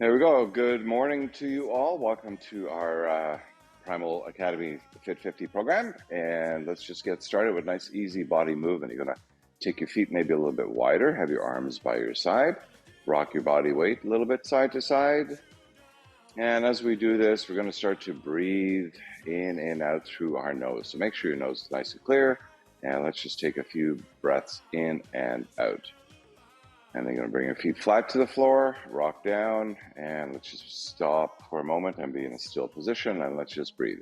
There we go. Good morning to you all. Welcome to our Primal Academy Fit50 program. And let's just get started with nice, easy body movement. You're going to take your feet maybe a little bit wider, have your arms by your side, rock your body weight a little bit side to side. And as we do this, we're going to start to breathe in and out through our nose. So make sure your nose is nice and clear. And let's just take a few breaths in and out. And then you're going to bring your feet flat to the floor, rock down, and let's just stop for a moment and be in a still position, and let's just breathe.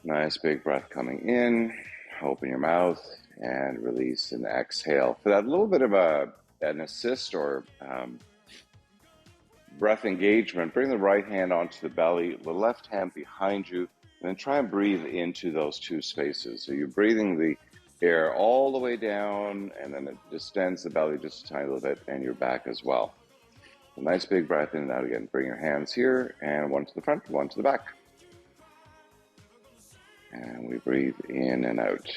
Nice big breath coming in, open your mouth, and release and exhale. For that little bit of an assist or breath engagement, bring the right hand onto the belly, the left hand behind you, and then try and breathe into those two spaces. So you're breathing the air all the way down, and then it distends the belly just a tiny little bit, and your back as well. A nice big breath in and out again. Bring your hands here, and one to the front, one to the back. And we breathe in and out.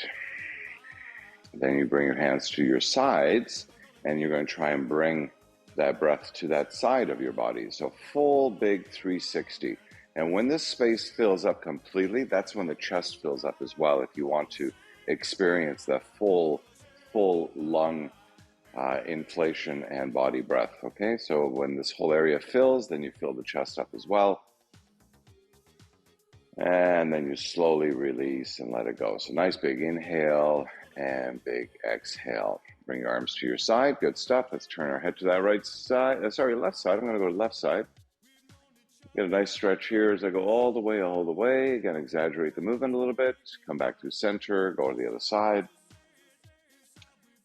Then you bring your hands to your sides, and you're going to try and bring that breath to that side of your body. So full big 360. And when this space fills up completely, that's when the chest fills up as well, if you want to experience the full lung inflation and body breath. Okay, so when this whole area fills, then you fill the chest up as well. And then you slowly release and let it go. So nice big inhale and big exhale. Bring your arms to your side. Good stuff. Let's turn our head to that right side. Left side. I'm going to go to left side. Get a nice stretch here as I go all the way. Again, exaggerate the movement a little bit. Come back to center, go to the other side.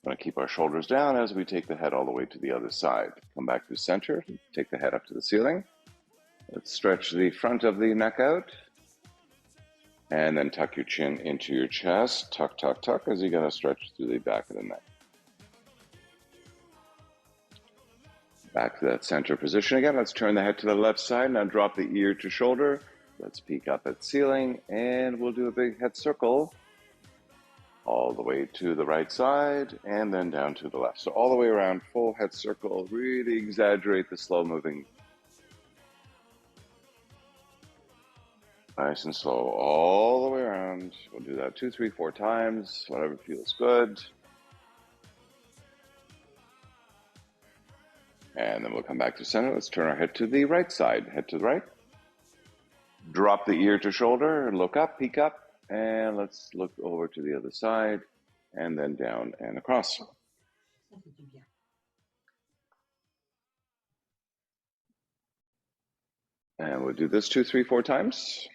We're going to keep our shoulders down as we take the head all the way to the other side. Come back to center, take the head up to the ceiling. Let's stretch the front of the neck out. And then tuck your chin into your chest. Tuck, tuck, tuck as you're going to stretch through the back of the neck. Back to that center position again. Let's turn the head to the left side. Now drop the ear to shoulder. Let's peek up at ceiling, and we'll do a big head circle all the way to the right side and then down to the left. So all the way around, full head circle. Really exaggerate the slow moving. Nice and slow all the way around. We'll do that 2, 3, 4 times, whatever feels good. And then we'll come back to center. Let's turn our head to the right side. Head to the right. Drop the ear to shoulder and look up, peek up. And let's look over to the other side and then down and across. And we'll do this 2, 3, 4 times.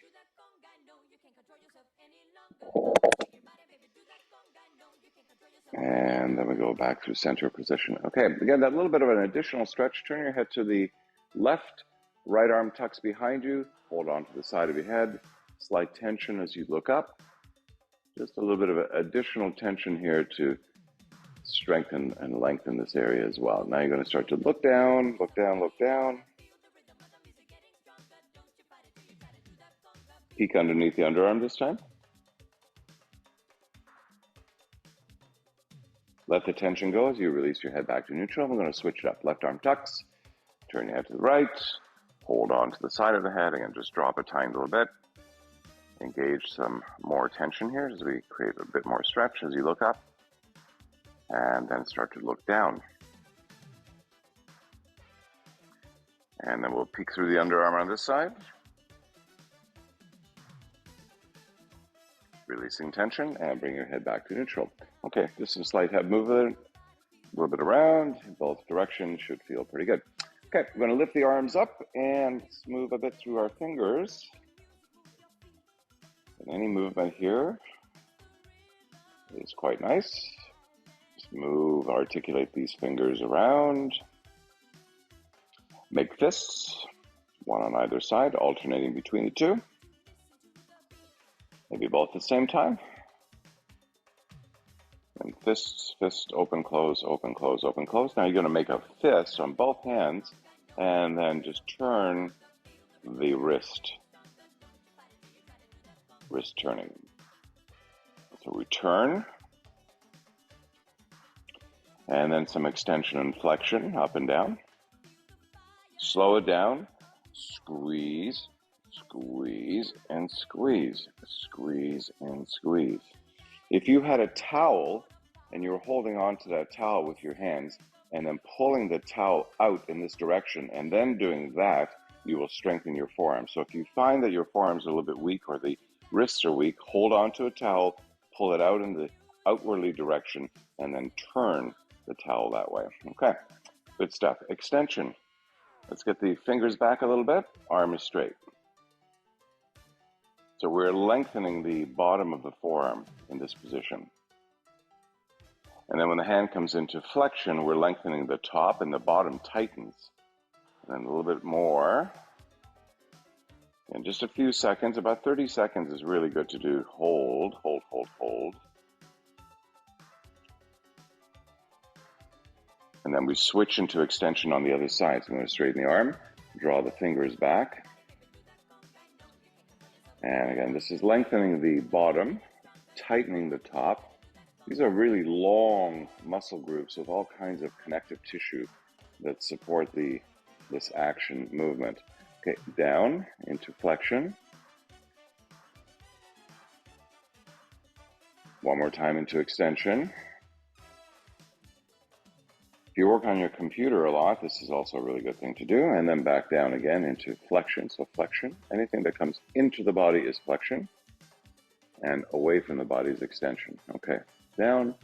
And then we go back to center position. Okay, again, that little bit of an additional stretch. Turn your head to the left. Right arm tucks behind you. Hold on to the side of your head. Slight tension as you look up. Just a little bit of additional tension here to strengthen and lengthen this area as well. Now you're going to start to look down, look down, look down. Peek underneath the underarm this time. Let the tension go as you release your head back to neutral. We're going to switch it up. Left arm tucks. Turn your head to the right. Hold on to the side of the head and just drop a tiny little bit. Engage some more tension here as we create a bit more stretch as you look up. And then start to look down. And then we'll peek through the underarm on this side. Releasing tension and bring your head back to neutral. Okay, just some slight head movement, a little bit around, in both directions should feel pretty good. Okay, we're going to lift the arms up and move a bit through our fingers. And any movement here is quite nice. Just move, articulate these fingers around. Make fists, one on either side, alternating between the two. Maybe both at the same time. And fists, fist, open, close, open, close, open, close. Now you're going to make a fist on both hands and then just turn the wrist. Wrist turning. So we turn. And then some extension and flexion up and down. Slow it down. Squeeze, squeeze, and squeeze. Squeeze and squeeze. If you had a towel and you were holding on to that towel with your hands and then pulling the towel out in this direction and then doing that, you will strengthen your forearms. So if you find that your forearms are a little bit weak or the wrists are weak, hold on to a towel, pull it out in the outwardly direction, and then turn the towel that way. Okay, good stuff. Extension. Let's get the fingers back a little bit. Arm is straight. So we're lengthening the bottom of the forearm in this position. And then when the hand comes into flexion, we're lengthening the top and the bottom tightens. And then a little bit more. In just a few seconds, about 30 seconds is really good to do. Hold, hold, hold, hold. And then we switch into extension on the other side. So I'm going to straighten the arm, draw the fingers back. And again, this is lengthening the bottom, tightening the top. These are really long muscle groups with all kinds of connective tissue that support this action movement. Okay, down into flexion. One more time into extension. If you work on your computer a lot, this is also a really good thing to do. And then back down again into flexion. So flexion, anything that comes into the body is flexion, and away from the body is extension. Okay, down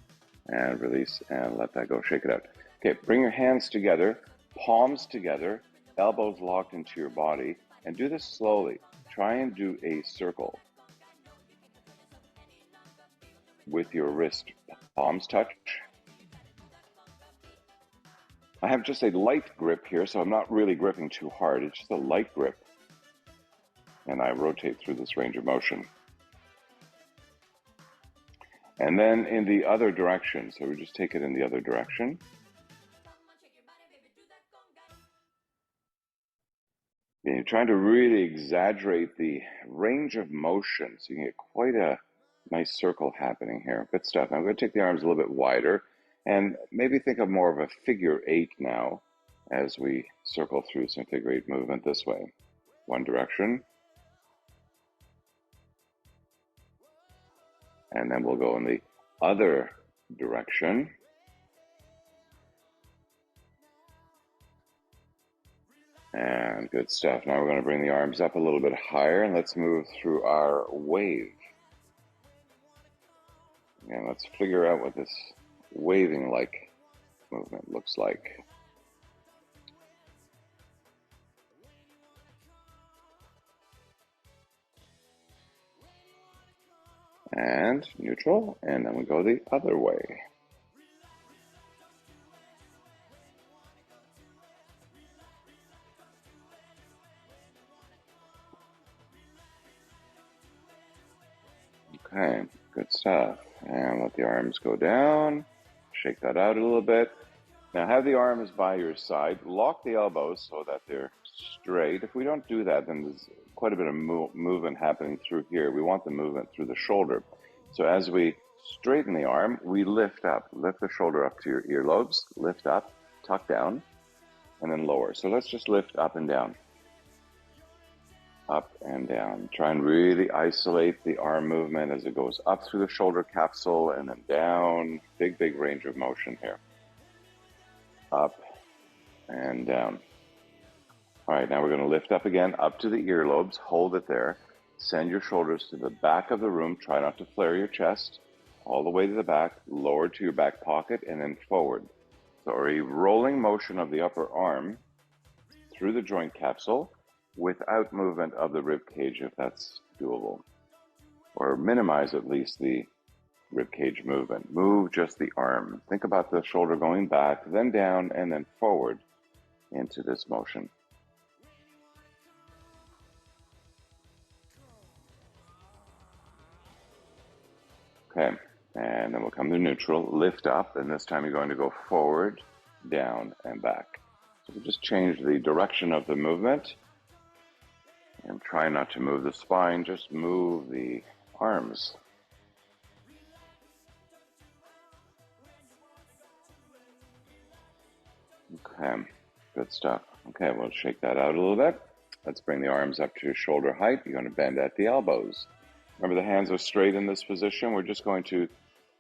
and release and let that go. Shake it out. Okay, bring your hands together, palms together, elbows locked into your body, and do this slowly. Try and do a circle with your wrist palms touch. I have just a light grip here, so I'm not really gripping too hard. It's just a light grip. And I rotate through this range of motion. And then in the other direction, so we just take it in the other direction. And you're trying to really exaggerate the range of motion, so you can get quite a nice circle happening here. Good stuff. I'm going to take the arms a little bit wider. And maybe think of more of a figure 8 now as we circle through some figure 8 movement this way. One direction. And then we'll go in the other direction. And good stuff. Now we're going to bring the arms up a little bit higher and let's move through our wave. And let's figure out what this waving-like movement looks like. And neutral, and then we go the other way. Okay, good stuff. And let the arms go down. Shake that out a little bit. Now have the arms by your side. Lock the elbows so that they're straight. If we don't do that, then there's quite a bit of movement happening through here. We want the movement through the shoulder. So as we straighten the arm, we lift up. Lift the shoulder up to your earlobes. Lift up, tuck down, and then lower. So let's just lift up and down. Up and down. Try and really isolate the arm movement as it goes up through the shoulder capsule and then down. Big, big range of motion here. Up and down. All right, now we're going to lift up again, up to the earlobes. Hold it there. Send your shoulders to the back of the room. Try not to flare your chest. All the way to the back. Lower to your back pocket and then forward. So a rolling motion of the upper arm through the joint capsule without movement of the rib cage if that's doable. Or minimize at least the rib cage movement. Move just the arm. Think about the shoulder going back, then down, and then forward into this motion. Okay, and then we'll come to neutral, lift up, and this time you're going to go forward, down, and back. So we just change the direction of the movement, and try not to move the spine, just move the arms. Okay, good stuff. Okay, we'll shake that out a little bit. Let's bring the arms up to shoulder height. You're going to bend at the elbows. Remember, the hands are straight in this position. We're just going to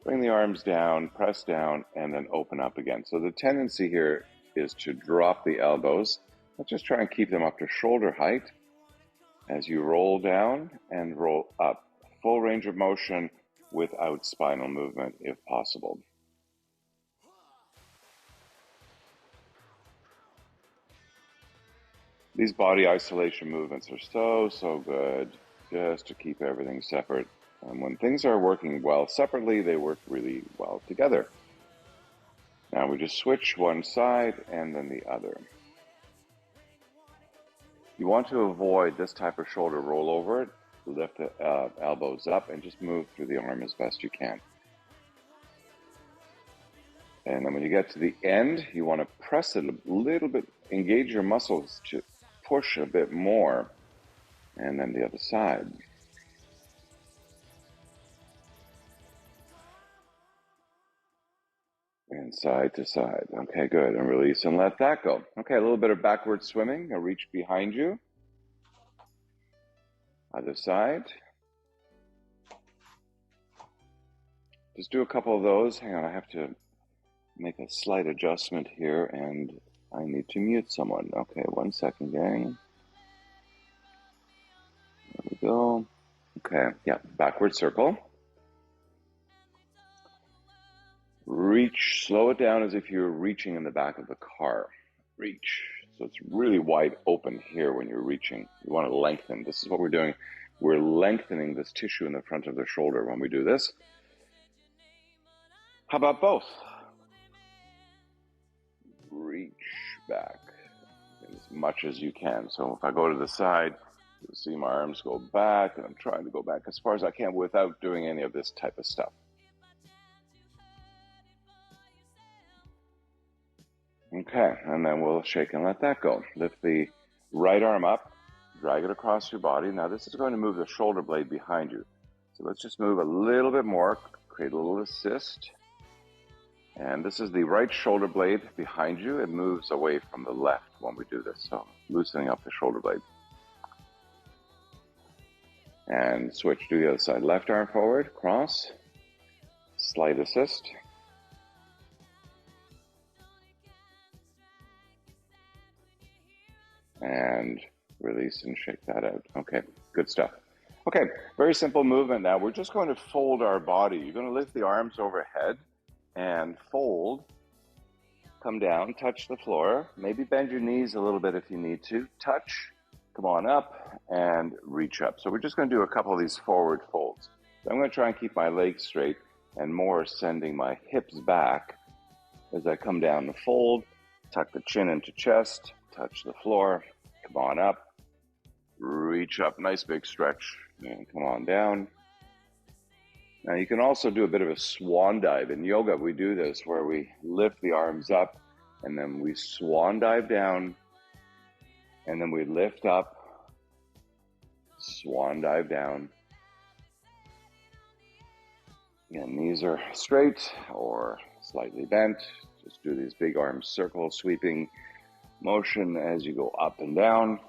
bring the arms down, press down, and then open up again. So the tendency here is to drop the elbows. Let's just try and keep them up to shoulder height as you roll down and roll up. Full range of motion without spinal movement if possible. These body isolation movements are so good, just to keep everything separate. And when things are working well separately, they work really well together. Now we just switch one side and then the other. You want to avoid this type of shoulder rollover. Lift the elbows up and just move through the arm as best you can. And then when you get to the end, you want to press it a little bit, engage your muscles to push a bit more, and then the other side. And side to side. Okay, good. And release and let that go. Okay, a little bit of backward swimming. Now reach behind you. Other side. Just do a couple of those. Hang on, I have to make a slight adjustment here, and I need to mute someone. Okay, 1 second, gang. There we go. Okay, yeah, backward circle. Reach, slow it down as if you're reaching in the back of the car. Reach. So it's really wide open here when you're reaching. You want to lengthen. This is what we're doing. We're lengthening this tissue in the front of the shoulder when we do this. How about both? Reach back as much as you can. So if I go to the side, you'll see my arms go back, and I'm trying to go back as far as I can without doing any of this type of stuff. Okay, and then we'll shake and let that go. Lift the right arm up, drag it across your body. Now this is going to move the shoulder blade behind you. So let's just move a little bit more, create a little assist. And this is the right shoulder blade behind you. It moves away from the left when we do this. So loosening up the shoulder blade. And switch to the other side. Left arm forward, cross, slight assist. And release and shake that out. Okay, good stuff. Okay, very simple movement now. We're just going to fold our body. You're going to lift the arms overhead and fold, come down, touch the floor, maybe bend your knees a little bit if you need to, touch, come on up, and reach up. So we're just going to do a couple of these forward folds. So I'm going to try and keep my legs straight and more sending my hips back as I come down the fold, tuck the chin into chest, touch the floor, come on up, reach up, nice big stretch, and come on down. Now you can also do a bit of a swan dive. In yoga, we do this where we lift the arms up and then we swan dive down and then we lift up, swan dive down. And knees are straight or slightly bent. Just do these big arm circle sweeping motion as you go up and down.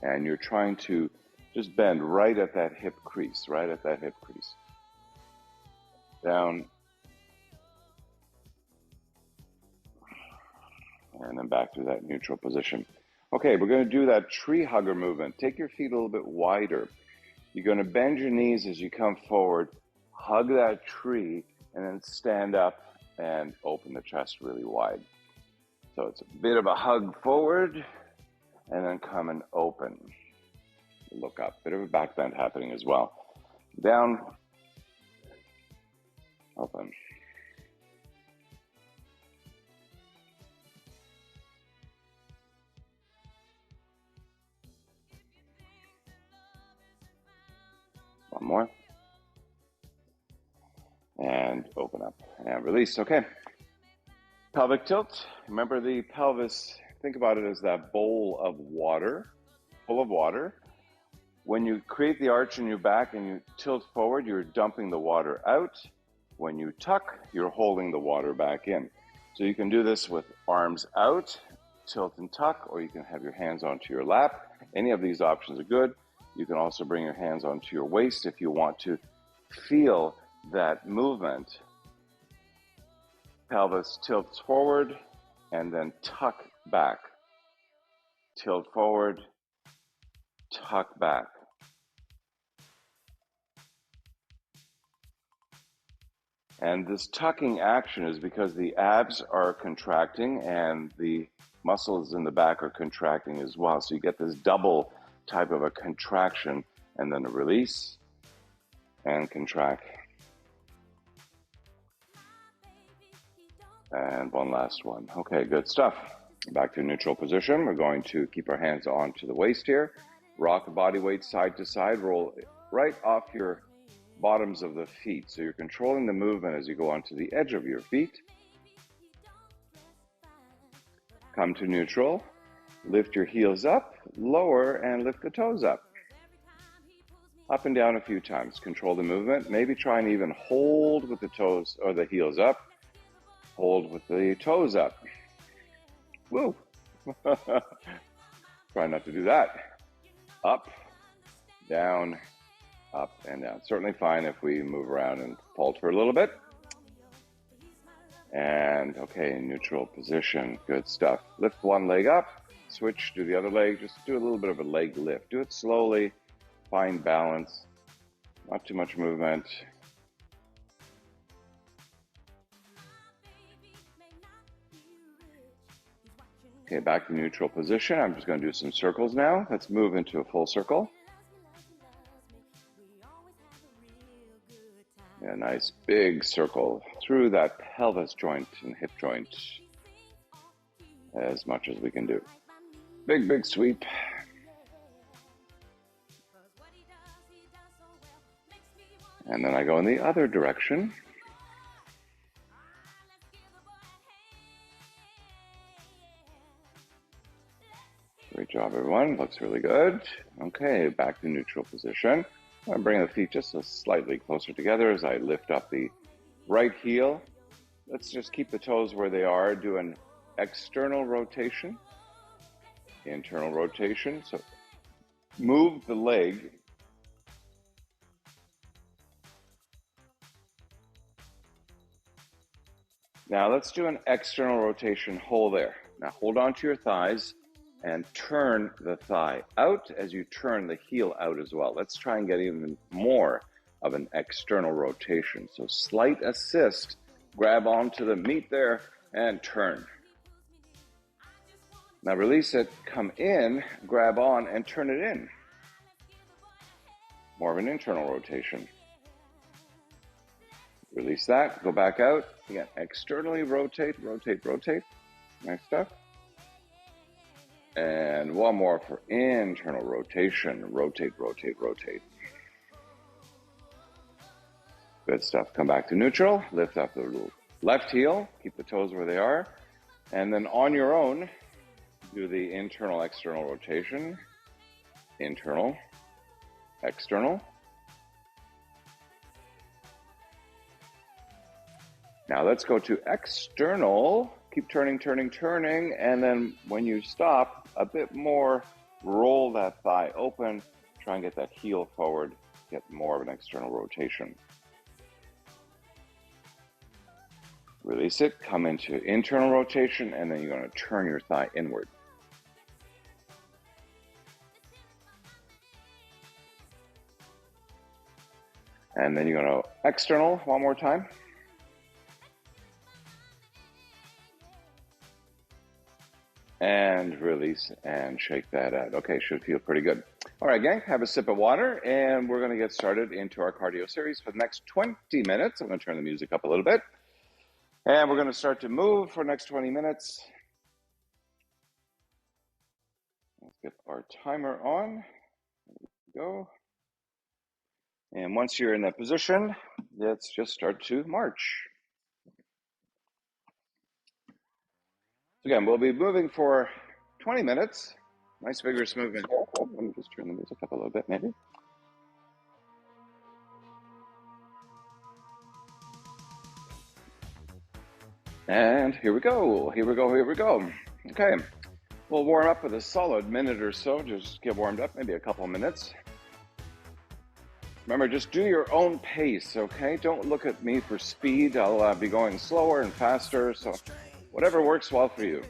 And you're trying to just bend right at that hip crease, right at that hip crease. Down. And then back to that neutral position. Okay, we're going to do that tree hugger movement. Take your feet a little bit wider. You're going to bend your knees as you come forward, hug that tree, and then stand up and open the chest really wide. So it's a bit of a hug forward, and then come and open. Look up, bit of a back bend happening as well. Down, open. One more. And open up and release. Okay. Pelvic tilt. Remember the pelvis, think about it as that bowl of water, full of water. When you create the arch in your back and you tilt forward, you're dumping the water out. When you tuck, you're holding the water back in. So you can do this with arms out tilt and tuck, or you can have your hands onto your lap. Any of these options are good. You can also bring your hands onto your waist if you want to feel that movement. Pelvis tilts forward and then tuck back. Tilt forward, tuck back. And this tucking action is because the abs are contracting and the muscles in the back are contracting as well. So you get this double type of a contraction and then a release and contract. And one last one. Okay, good stuff. Back to neutral position. We're going to keep our hands onto the waist here. Rock the body weight side to side. Roll right off your bottoms of the feet. So you're controlling the movement as you go onto the edge of your feet. Come to neutral. Lift your heels up, lower, and lift the toes up. Up and down a few times. Control the movement. Maybe try and even hold with the toes or the heels up. Hold with the toes up. Woo! Try not to do that. Up, down, up, and down. Certainly fine if we move around and palter a little bit. And okay, neutral position. Good stuff. Lift one leg up. Switch to the other leg. Just do a little bit of a leg lift. Do it slowly. Find balance. Not too much movement. Okay, back to neutral position. I'm just going to do some circles now. Let's move into a full circle. Yeah, a nice big circle through that pelvis joint and hip joint as much as we can do. Big, big sweep. And then I go in the other direction. Great job, everyone. Looks really good. Okay, back to neutral position. I'm bringing the feet just slightly closer together as I lift up the right heel. Let's just keep the toes where they are. Do an external rotation, internal rotation. So move the leg. Now let's do an external rotation. Hold there. Now hold on to your thighs and turn the thigh out as you turn the heel out as well. Let's try and get even more of an external rotation. So slight assist, grab onto the meat there and turn. Now release it, come in, grab on and turn it in. More of an internal rotation. Release that, go back out. Again, externally rotate, rotate, rotate. Nice stuff. And one more for internal rotation. Rotate, rotate, rotate. Good stuff. Come back to neutral. Lift up the left heel. Keep the toes where they are. And then on your own, do the internal, external rotation. Internal, external. Now let's go to external. Keep turning, turning, turning. And then when you stop, a bit more, roll that thigh open. Try and get that heel forward. Get more of an external rotation. Release it, come into internal rotation, and then you're going to turn your thigh inward. And then you're going to external one more time. And release and shake that out. Okay, should feel pretty good. All right, gang, have a sip of water, and we're going to get started into our cardio series for the next 20 minutes. I'm going to turn the music up a little bit. And we're going to start to move for the next 20 minutes. Let's get our timer on. There we go. And once you're in that position, let's just start to march. So again, we'll be moving for 20 minutes. Nice vigorous movement. Oh, let me just turn the music up a little bit, maybe. And here we go. Here we go. Here we go. Okay. We'll warm up with a solid minute or so. Just get warmed up, maybe a couple minutes. Remember, just do your own pace, okay? Don't look at me for speed. I'll be going slower and faster, so whatever works well for you.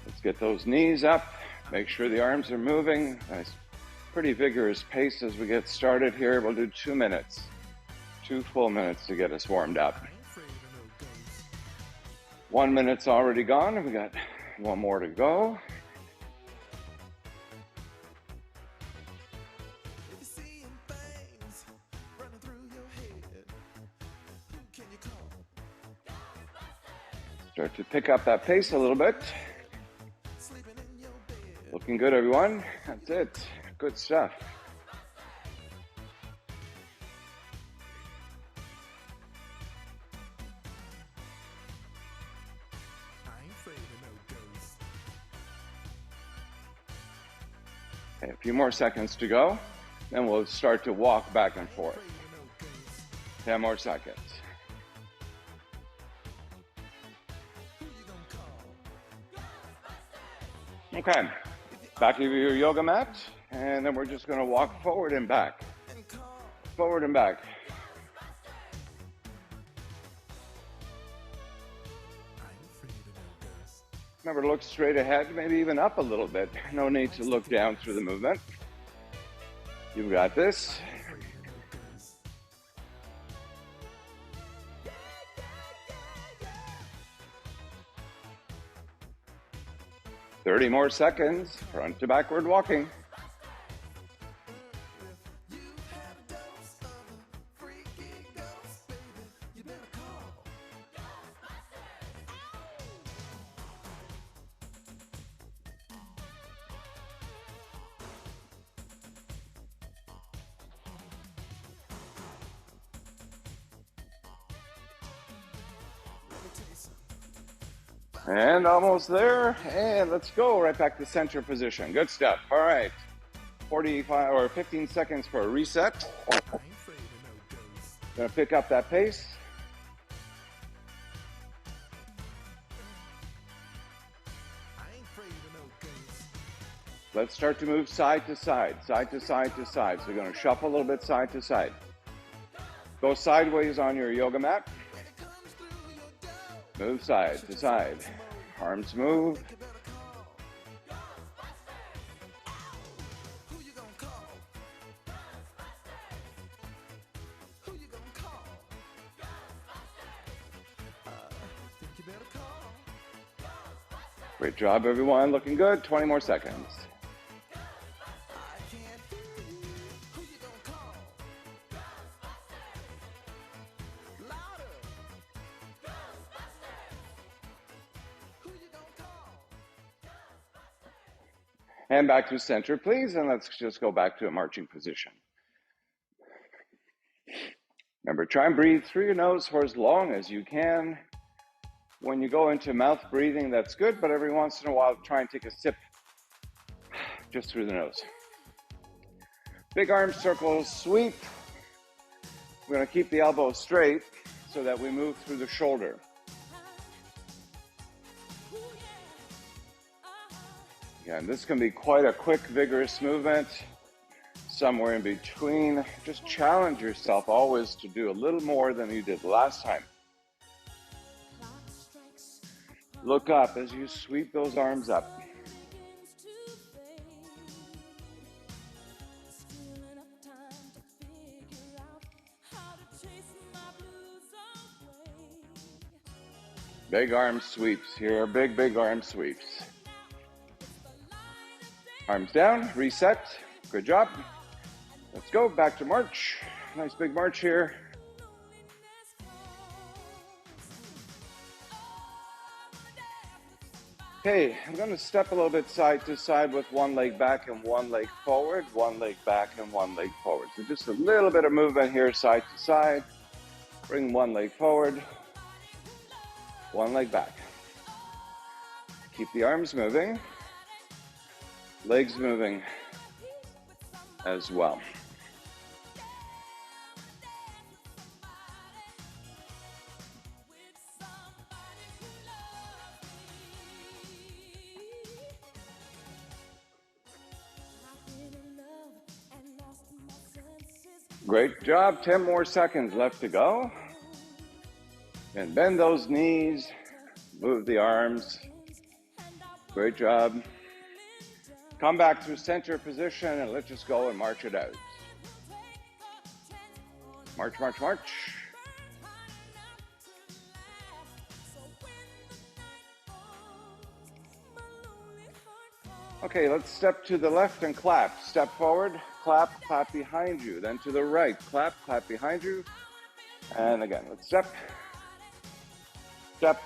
Let's get those knees up. Make sure the arms are moving. Nice, pretty vigorous pace as we get started here. We'll do 2 minutes, 2 full minutes to get us warmed up. 1 minute's already gone. We got 1 more to go. Start to pick up that pace a little bit. Looking good, everyone. That's it. Good stuff. Okay, a few more seconds to go. Then we'll start to walk back and forth. 10 more seconds. Okay. Back of your yoga mat, and then we're just going to walk forward and back. Forward and back. Remember to look straight ahead, maybe even up a little bit. No need to look down through the movement. You've got this. Thirty more seconds, front to backward walking. And almost there, and let's go right back to center position. Good stuff. All right, 45 or 15 seconds for a reset. Gonna pick up that pace. Let's start to move side to side, side to side to side. So you're gonna shuffle a little bit side to side. Go sideways on your yoga mat. Move side to side. Arms move. Great job, everyone. Looking good. 20 more seconds. And back to center, please, and let's just go back to a marching position. Remember, try and breathe through your nose for as long as you can. When you go into mouth breathing, that's good, but every once in a while, try and take a sip just through the nose. Big arm circles, sweep. We're going to keep the elbow straight so that we move through the shoulder. And this can be quite a quick, vigorous movement, somewhere in between. Just challenge yourself always to do a little more than you did last time. Look up as you sweep those arms up. Big arm sweeps here, big arm sweeps. Arms down, reset, good job. Let's go, back to march. Nice big march here. Okay, I'm gonna step a little bit side to side with one leg back and one leg forward, one leg back and one leg forward. So just a little bit of movement here, side to side. Bring one leg forward. One leg back. Keep the arms moving, legs moving as well. Great job, 10 more seconds left to go. And bend those knees, move the arms. Great job. Come back to center position and let's just go and march it out. March, march, march. Okay, let's step to the left and clap. Step forward, clap, clap behind you. Then to the right, clap, clap behind you. And again, let's step, step.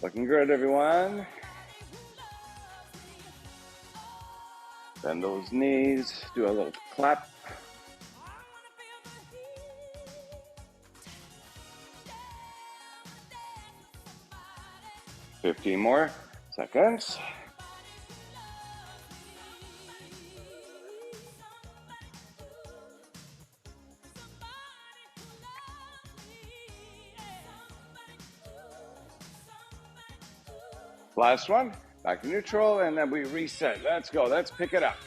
Looking good, everyone. Bend those knees, do a little clap. Fifteen more seconds. Last one, back to neutral, and then we reset. Let's go, let's pick it up.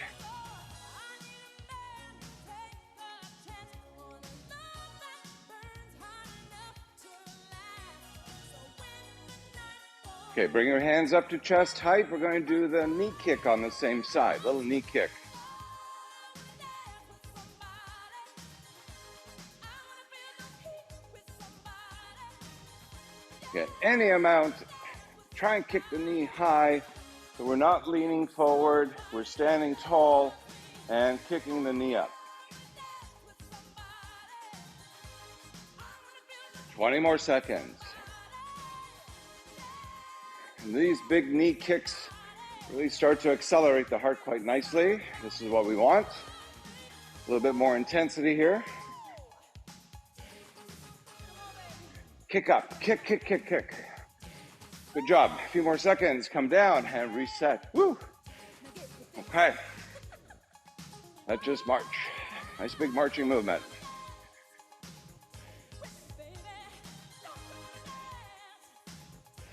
Okay, bring your hands up to chest height. We're going to do the knee kick on the same side, little knee kick. Get any amount. Try and kick the knee high, so we're not leaning forward, we're standing tall and kicking the knee up. 20 more seconds. And these big knee kicks really start to accelerate the heart quite nicely. This is what we want. A little bit more intensity here. Kick up, kick, kick, kick, kick. Good job. A few more seconds. Come down and reset. Woo! Okay. Let's just march. Nice big marching movement.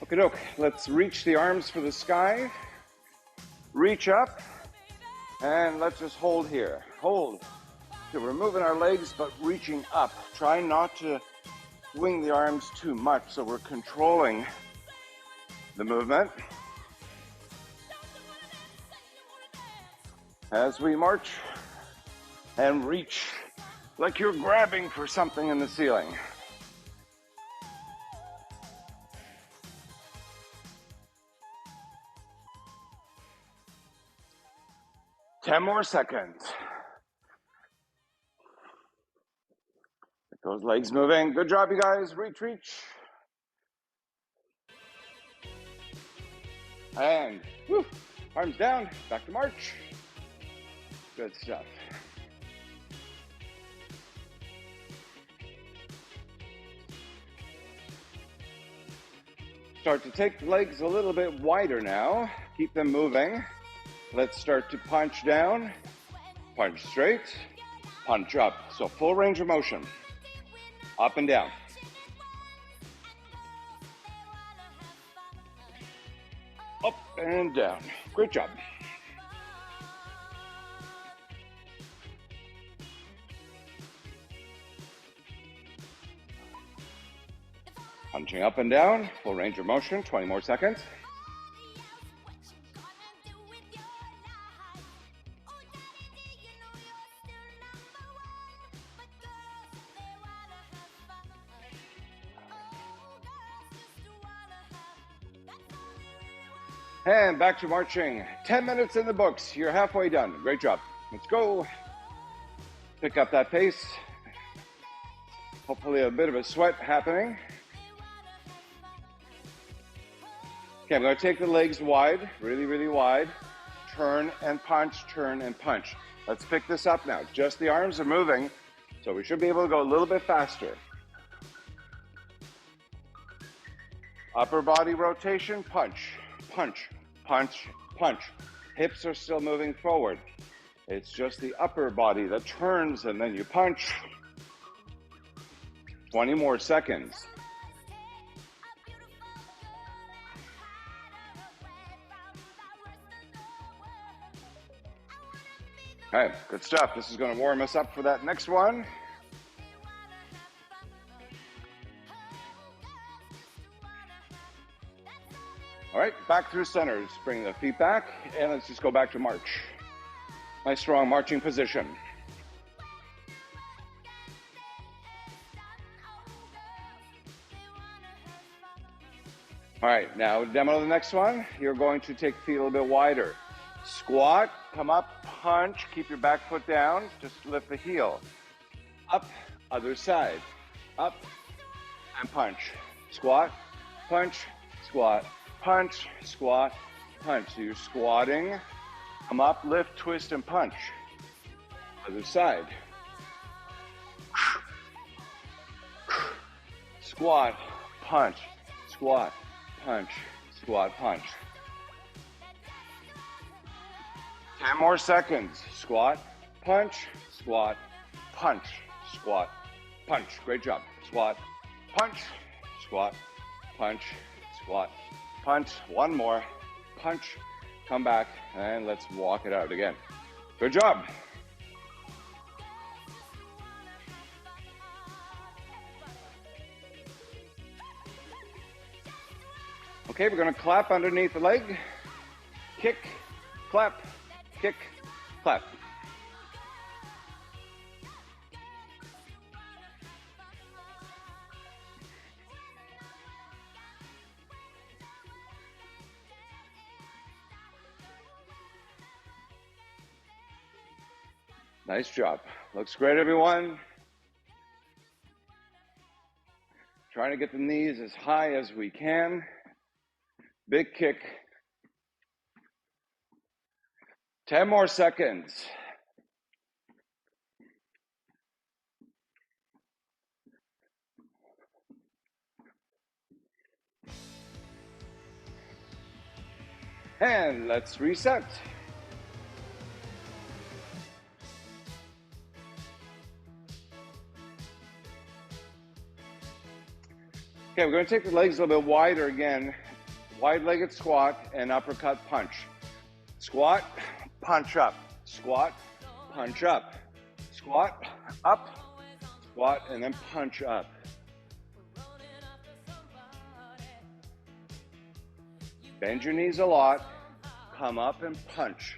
Okay, doke. Let's reach the arms for the sky. Reach up. And let's just hold here. Hold. So we're moving our legs, but reaching up. Try not to swing the arms too much, so we're controlling the movement. As we march and reach like you're grabbing for something in the ceiling. Ten more seconds. Get those legs moving. Good job, you guys. Reach, reach. And woo, arms down, back to march. Good stuff. Start to take the legs a little bit wider now. Keep them moving. Let's start to punch down, punch straight, punch up. So full range of motion, up and down. Up and down. Great job. Punching up and down, full range of motion, 20 more seconds. And back to marching. 10 minutes in the books. You're halfway done. Great job. Let's go. Pick up that pace. Hopefully a bit of a sweat happening. Okay, I'm going to take the legs wide, really, really wide. Turn and punch, turn and punch. Let's pick this up now. Just the arms are moving, so we should be able to go a little bit faster. Upper body rotation, punch, punch, punch, punch. Hips are still moving forward. It's just the upper body that turns and then you punch. 20 more seconds. All right, good stuff. This is going to warm us up for that next one. All right, back through center. Just bring the feet back, and let's just go back to march. Nice strong marching position. All right, now demo the next one. You're going to take the feet a little bit wider. Squat, come up, punch, keep your back foot down, just lift the heel. Up, other side, up, and punch. Squat, punch, squat, punch, squat, punch. So you're squatting, come up, lift, twist, and punch. Other side. Squat, punch, squat, punch, squat, punch. 10 more seconds. Squat, punch, squat, punch, squat, punch. Great job. Squat, punch, squat, punch, squat, punch. One more. Punch, come back, and let's walk it out again. Good job. Okay, we're going to clap underneath the leg. Kick, clap, kick, clap. Nice job. Looks great, everyone. Trying to get the knees as high as we can. Big kick. 10 more seconds. And let's reset. Okay, we're going to take the legs a little bit wider again. Wide-legged squat and uppercut punch. Squat, punch up. Squat, punch up. Squat, up, squat, and then punch up. Bend your knees a lot. Come up and punch.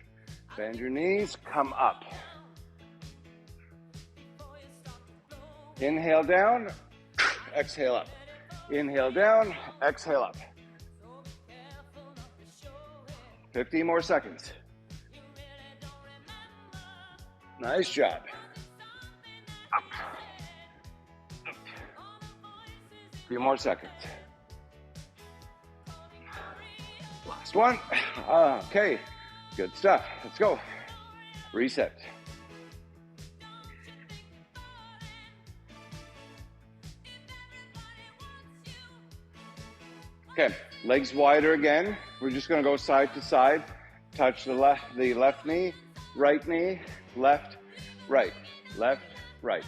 Bend your knees, come up. Inhale down, exhale up. Inhale down, exhale up. 15 more seconds. Nice job. Up. Up. A few more seconds. Last one. Okay, good stuff. Let's go. Reset. Okay, legs wider again. We're just going to go side to side. Touch the left knee, left, right, left, right.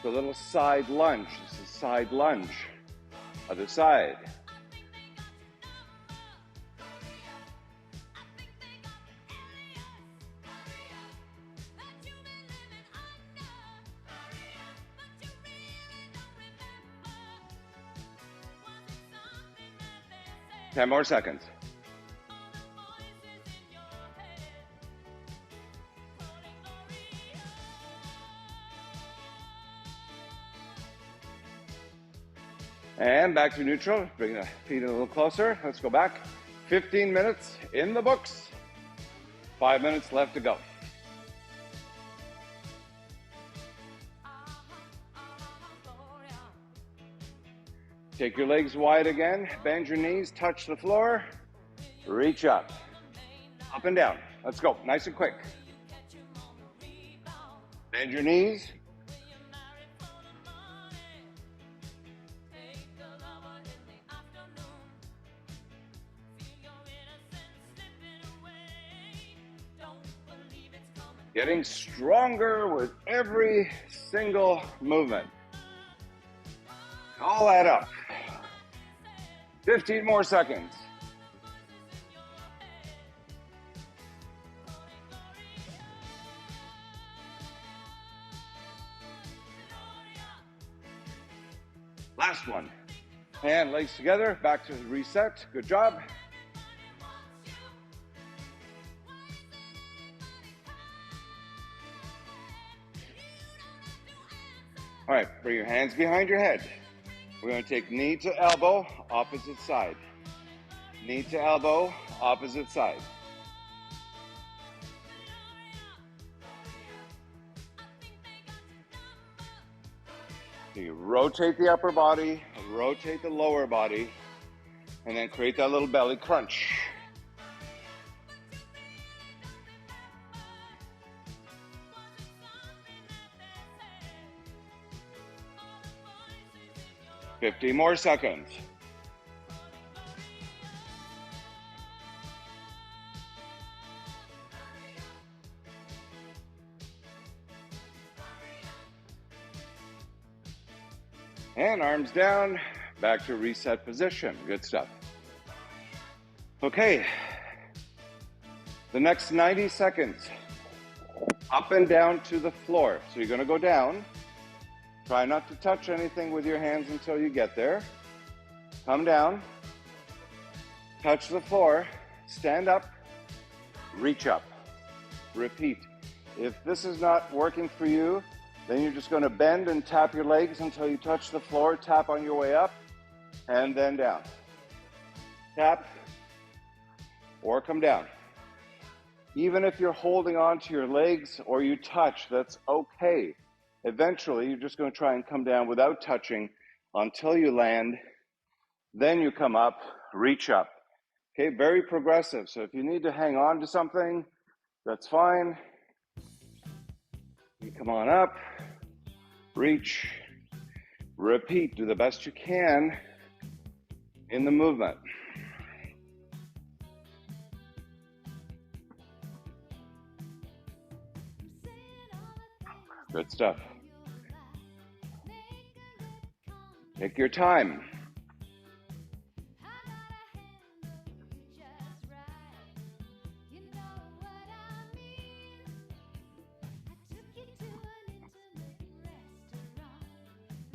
The little side lunge. This is side lunge. Other side. Ten more seconds. And back to neutral. Bring the feet a little closer. Let's go back. 15 minutes in the books. 5 minutes left to go. Take your legs wide again. Bend your knees. Touch the floor. Reach up. Up and down. Let's go. Nice and quick. Bend your knees. Getting stronger with every single movement. All that up. 15 more seconds. Last one. And legs together, back to the reset. Good job. All right, bring your hands behind your head. We're going to take knee to elbow, opposite side. Knee to elbow, opposite side. So you rotate the upper body, rotate the lower body, and then create that little belly crunch. Fifty more seconds. And arms down, back to reset position. Good stuff. Okay, the next 90 seconds, up and down to the floor. So you're gonna go down. Try not to touch anything with your hands until you get there. Come down, touch the floor, stand up, reach up. Repeat. If this is not working for you, then you're just going to bend and tap your legs until you touch the floor, tap on your way up, and then down. Tap, or come down. Even if you're holding on to your legs or you touch, that's okay. Eventually, you're just going to try and come down without touching until you land. Then you come up, reach up. Okay, very progressive. So if you need to hang on to something, that's fine. You come on up, reach, repeat, do the best you can in the movement. Good stuff. Take your time.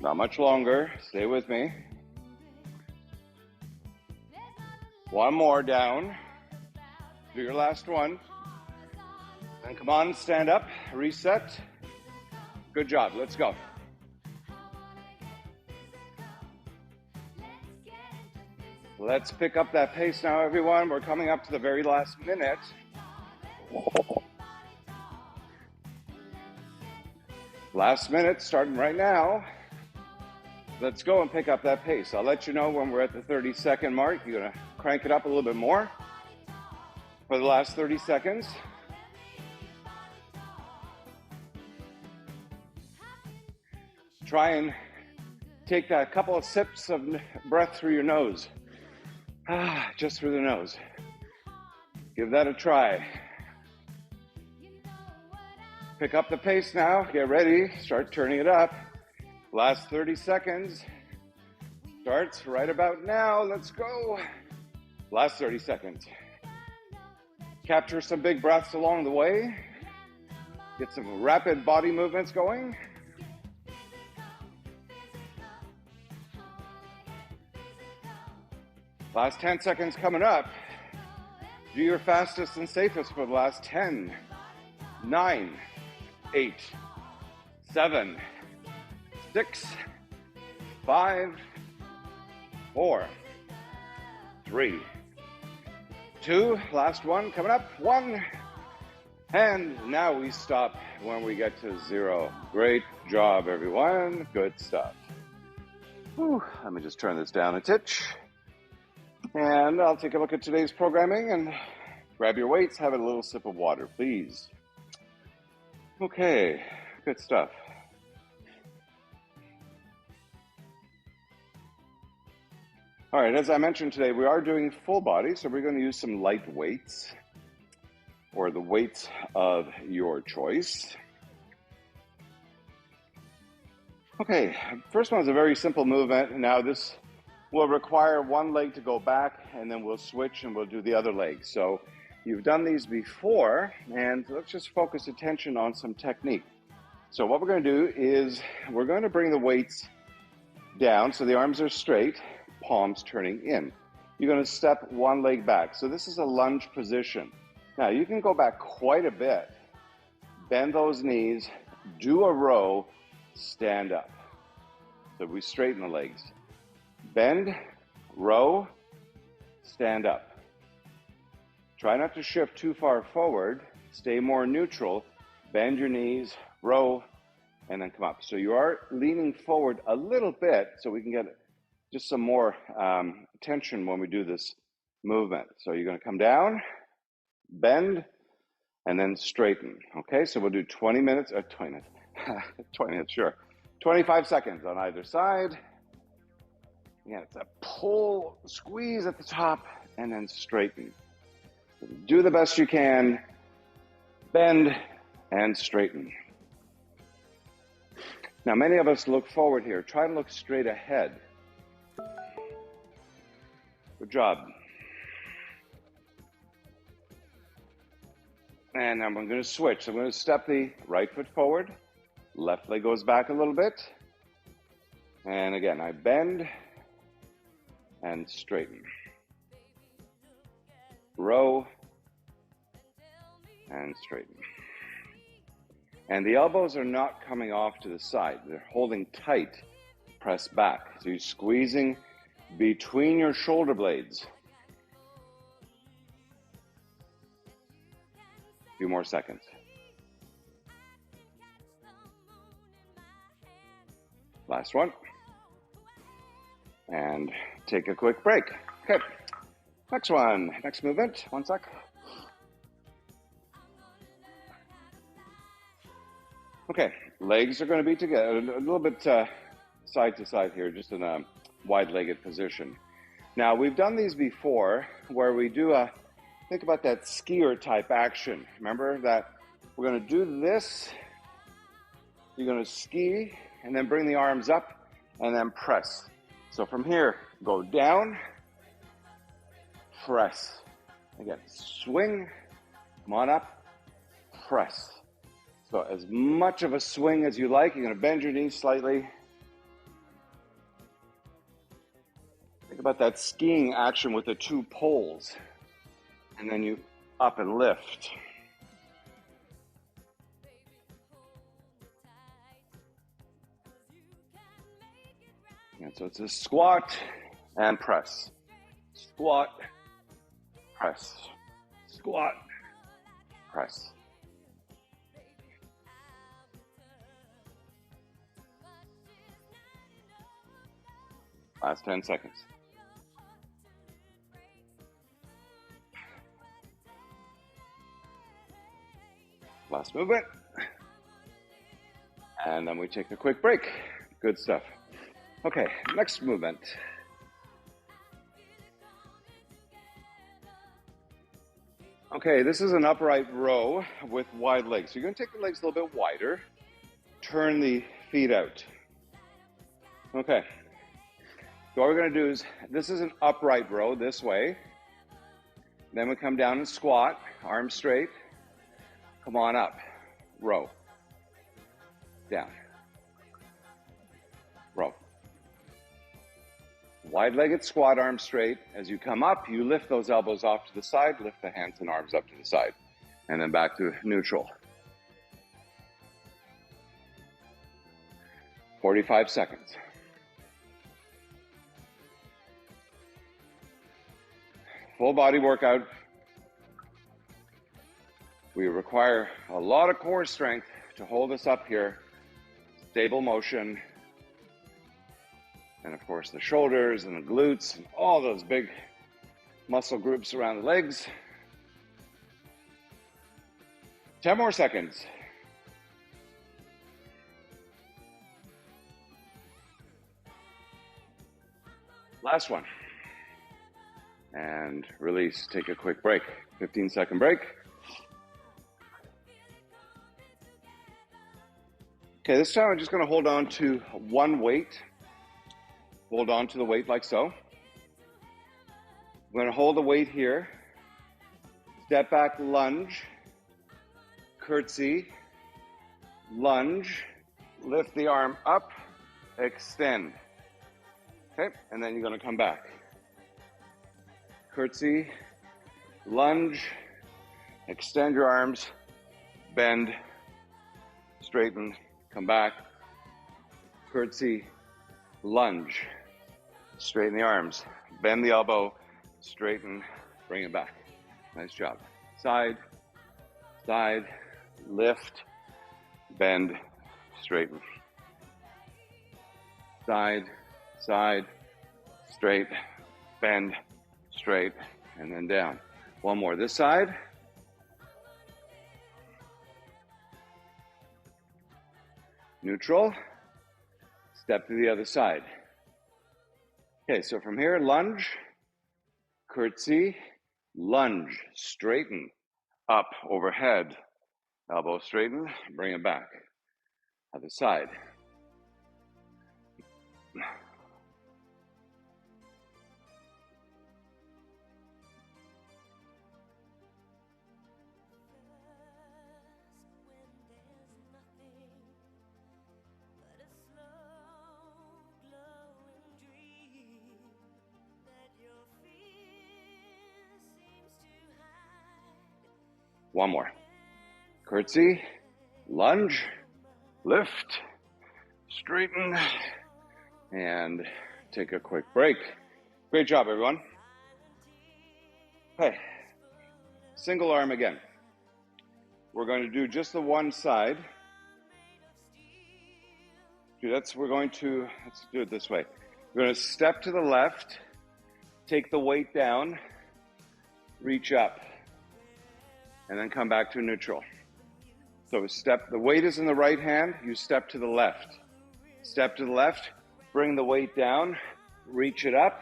Not much longer. Stay with me. One more down. Do your last one. And come on, stand up, reset. Good job. Let's go. Let's pick up that pace now, everyone. We're coming up to the very last minute. Last minute, starting right now. Let's go and pick up that pace. I'll let you know when we're at the 30-second mark. You're going to crank it up a little bit more for the last 30 seconds. Try and take that couple of sips of breath through your nose. Just through the nose. Give that a try. Pick up the pace now. Get ready. Start turning it up. Last 30 seconds. Starts right about now. Let's go. Last 30 seconds. Capture some big breaths along the way. Get some rapid body movements going. Last 10 seconds coming up. Do your fastest and safest for the last 10, 9, 8, 7, 6, 5, 4, 3, 2, last one coming up, 1, and now we stop when we get to 0. Great job, everyone. Good stuff. Whew. Let me just turn this down a titch. And I'll take a look at today's programming and grab your weights, have a little sip of water, please. Okay, good stuff. All right, as I mentioned today, we are doing full body, so we're going to use some light weights. or the weights of your choice. Okay, first one is a very simple movement. Now this will require one leg to go back, and then we'll switch and we'll do the other leg. So you've done these before, and let's just focus attention on some technique. So what we're going to do is we're going to bring the weights down so the arms are straight, palms turning in. You're going to step one leg back. So this is a lunge position. Now you can go back quite a bit. Bend those knees, do a row, stand up. So we straighten the legs. Bend, row, stand up. Try not to shift too far forward. Stay more neutral. Bend your knees, row, and then come up. So you are leaning forward a little bit so we can get just some more tension when we do this movement. So you're going to come down, bend, and then straighten. Okay, so we'll do 20 minutes, 20 minutes, 20 minutes, sure. 25 seconds on either side. Again, it's a pull, squeeze at the top, and then straighten. Do the best you can, bend, and straighten. Now, many of us look forward here. Try to look straight ahead. Good job. And I'm going to switch. I'm going to step the right foot forward. Left leg goes back a little bit. And again, I bend and straighten. Row and straighten. And the elbows are not coming off to the side. They're holding tight, press back. So you're squeezing between your shoulder blades. A few more seconds. Last one. And take a quick break. Okay, next one, next movement, one sec. Okay, legs are going to be together, a little bit side to side here, just in a wide-legged position. Now, we've done these before where we do think about that skier type action. Remember that we're going to do this, you're going to ski, and then bring the arms up, and then press. So from here, go down, press. Again, swing, come on up, press. So as much of a swing as you like. You're going to bend your knees slightly. Think about that skiing action with the two poles. And then you up and lift. And so it's a squat and press. Squat, press. Squat, press. Last 10 seconds. Last movement. And then we take a quick break. Good stuff. Okay, next movement. Okay, this is an upright row with wide legs. So you're going to take the legs a little bit wider. Turn the feet out. Okay. So what we're going to do is, this is an upright row this way. Then we come down and squat, arms straight. Come on up, row. Down. Row. Wide-legged squat, arms straight. As you come up, you lift those elbows off to the side, lift the hands and arms up to the side. And then back to neutral. 45 seconds. Full body workout. We require a lot of core strength to hold us up here. Stable motion. And of course the shoulders and the glutes and all those big muscle groups around the legs. 10 more seconds. Last one. And release, take a quick break. 15-second break. Okay, this time I'm just going to hold on to one weight. Hold on to the weight like so. I'm going to hold the weight here. Step back, lunge, curtsy, lunge, lift the arm up, extend. Okay, and then you're going to come back. Curtsy, lunge, extend your arms, bend, straighten, come back. Curtsy, lunge, straighten the arms, bend the elbow, straighten, bring it back. Nice job. Side, side, lift, bend, straighten. Side, side, straight, bend, straight, and then down. One more. This side. Neutral. Step to the other side. Okay, so from here, lunge, curtsy, lunge, straighten, up, overhead, elbow straighten, bring it back. Other side. One more. Curtsy, lunge, lift, straighten, and take a quick break. Great job, everyone. Okay, single arm again. We're going to do just the one side. Let's do it this way. We're going to step to the left, take the weight down, reach up, and then come back to neutral. So the weight is in the right hand, you step to the left. Step to the left, bring the weight down, reach it up,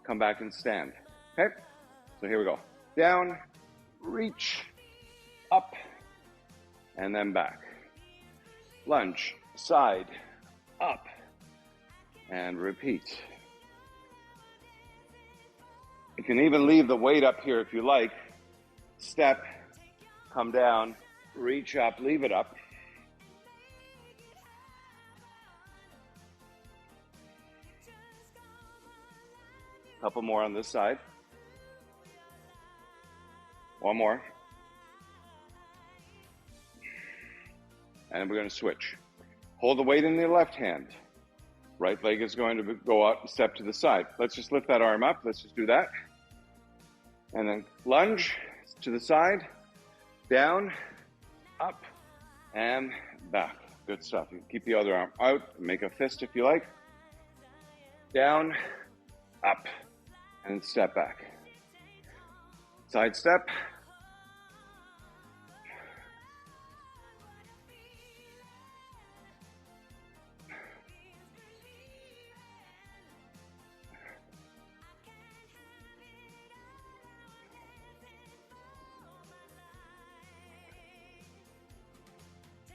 come back and stand. Okay? So here we go. Down, reach, up, and then back. Lunge, side, up, and repeat. You can even leave the weight up here if you like. Step, come down, reach up, leave it up. Couple more on this side. One more. And we're going to switch. Hold the weight in the left hand. Right leg is going to go out and step to the side. Let's just lift that arm up. Let's just do that. And then lunge to the side, down, up, and back. Good stuff. You can keep the other arm out. Make a fist if you like. Down, up, and step back. Side step.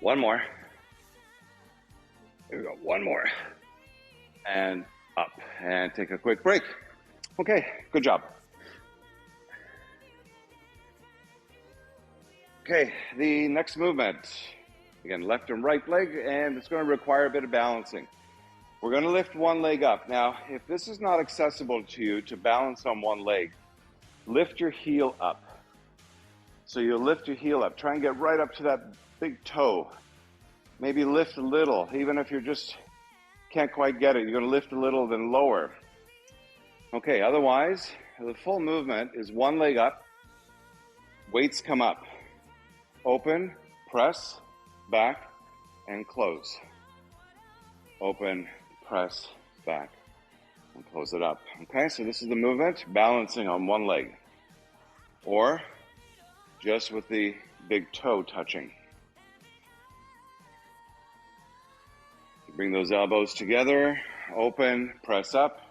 One more. Here we go. One more. And up. And take a quick break. Okay, good job. Okay, the next movement. Again, left and right leg, and it's going to require a bit of balancing. We're going to lift one leg up. Now, if this is not accessible to you to balance on one leg, lift your heel up. So you lift your heel up. Try and get right up to that big toe. Maybe lift a little, even if you just can't quite get it. You're going to lift a little, then lower. Okay, otherwise, the full movement is one leg up, weights come up. Open, press, back, and close. Open, press, back, and close it up. Okay, so this is the movement, balancing on one leg. Or just with the big toe touching. Bring those elbows together, open, press up,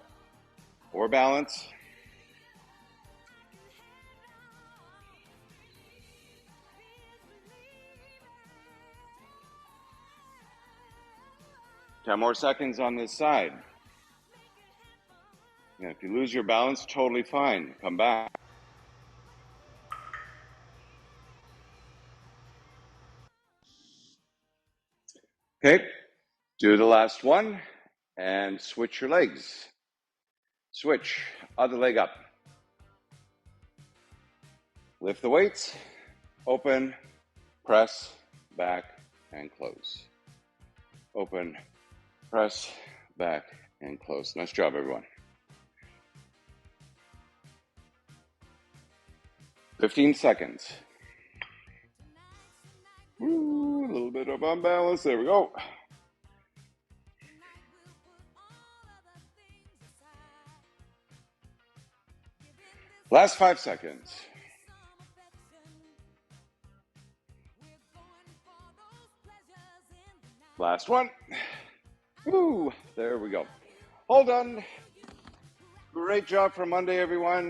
or balance. 10 more seconds on this side. Yeah, if you lose your balance, totally fine. Come back. Okay, do the last one and switch your legs. Switch, other leg up. Lift the weights, open, press, back, and close. Open, press, back, and close. Nice job, everyone. 15 seconds. Woo, a little bit of unbalance. There we go. Last 5 seconds. Last one. Woo, there we go. All done. Great job for Monday, everyone.